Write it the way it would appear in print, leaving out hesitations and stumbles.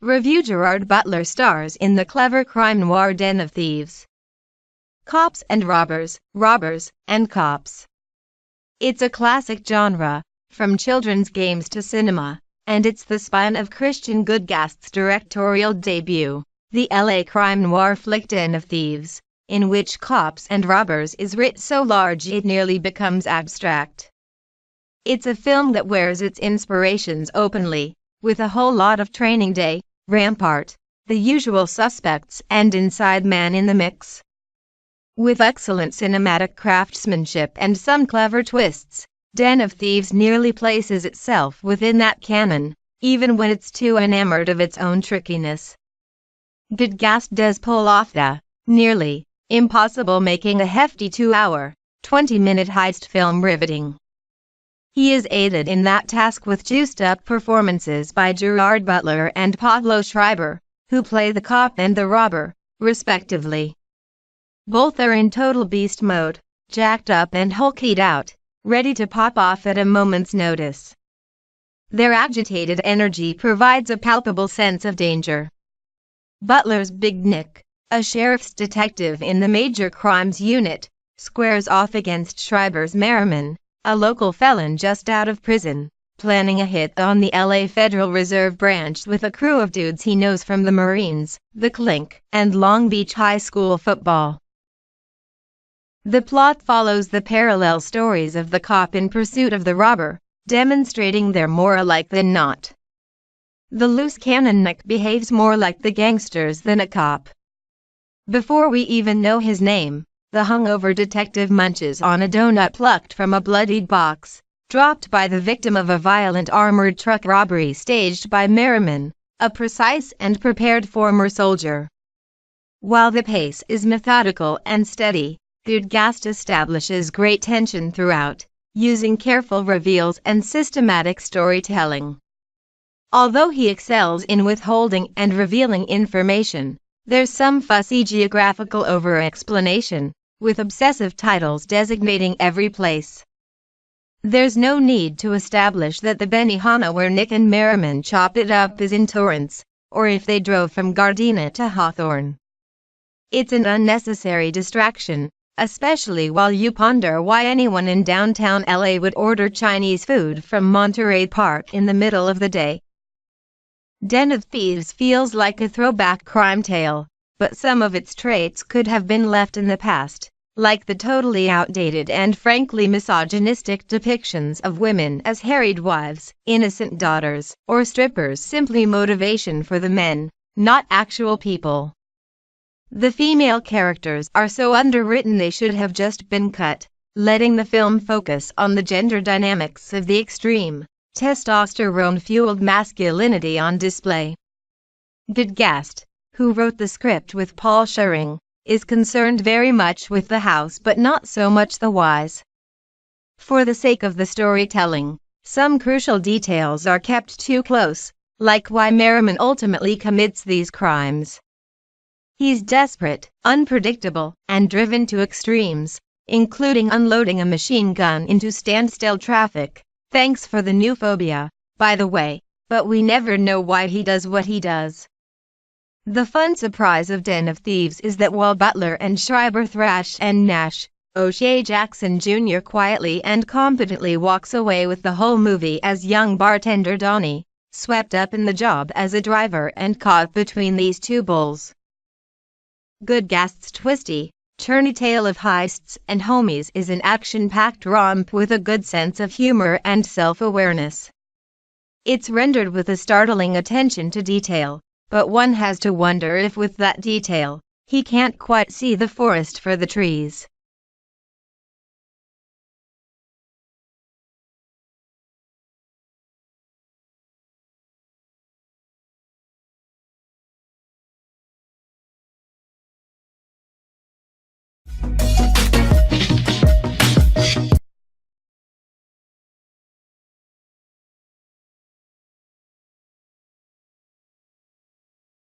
Review: Gerard Butler stars in the clever crime noir Den of Thieves. Cops and robbers, robbers and cops. It's a classic genre, from children's games to cinema, and it's the spine of Christian Gudegast's directorial debut, the LA crime noir flick Den of Thieves, in which cops and robbers is writ so large it nearly becomes abstract. It's a film that wears its inspirations openly, with a whole lot of Training Day, Rampart, The Usual Suspects and Inside Man in the mix. With excellent cinematic craftsmanship and some clever twists, Den of Thieves nearly places itself within that canon, even when it's too enamored of its own trickiness. Gudegast does pull off the nearly impossible, making a hefty 2-hour, 20-minute heist film riveting. He is aided in that task with juiced-up performances by Gerard Butler and Pablo Schreiber, who play the cop and the robber, respectively. Both are in total beast mode, jacked up and hulkied out, ready to pop off at a moment's notice. Their agitated energy provides a palpable sense of danger. Butler's Big Nick, a sheriff's detective in the Major Crimes Unit, squares off against Schreiber's Merriman, a local felon just out of prison, planning a hit on the LA Federal Reserve Branch with a crew of dudes he knows from the Marines, the Clink, and Long Beach High School football. The plot follows the parallel stories of the cop in pursuit of the robber, demonstrating they're more alike than not. The loose cannon Nick behaves more like the gangsters than a cop. Before we even know his name, the hungover detective munches on a donut plucked from a bloodied box, dropped by the victim of a violent armored truck robbery staged by Merriman, a precise and prepared former soldier. While the pace is methodical and steady, Gudegast establishes great tension throughout, using careful reveals and systematic storytelling. Although he excels in withholding and revealing information, there's some fussy geographical over-explanation, with obsessive titles designating every place. There's no need to establish that the Benihana where Nick and Merriman chopped it up is in Torrance, or if they drove from Gardena to Hawthorne. It's an unnecessary distraction, especially while you ponder why anyone in downtown LA would order Chinese food from Monterey Park in the middle of the day. Den of Thieves feels like a throwback crime tale, but some of its traits could have been left in the past, like the totally outdated and frankly misogynistic depictions of women as harried wives, innocent daughters, or strippers, simply motivation for the men, not actual people. The female characters are so underwritten they should have just been cut, letting the film focus on the gender dynamics of the extreme, testosterone-fueled masculinity on display. Gudegast, who wrote the script with Paul Schering, is concerned very much with the house but not so much the whys. For the sake of the storytelling, some crucial details are kept too close, like why Merriman ultimately commits these crimes. He's desperate, unpredictable, and driven to extremes, including unloading a machine gun into standstill traffic. Thanks for the new phobia, by the way, but we never know why he does what he does. The fun surprise of Den of Thieves is that while Butler and Schreiber thrash and gnash, O'Shea Jackson Jr. quietly and competently walks away with the whole movie as young bartender Donnie, swept up in the job as a driver and caught between these two bulls. Gudegast's twisty, churny tale of heists and homies is an action-packed romp with a good sense of humor and self-awareness. It's rendered with a startling attention to detail, but one has to wonder if with that detail, he can't quite see the forest for the trees.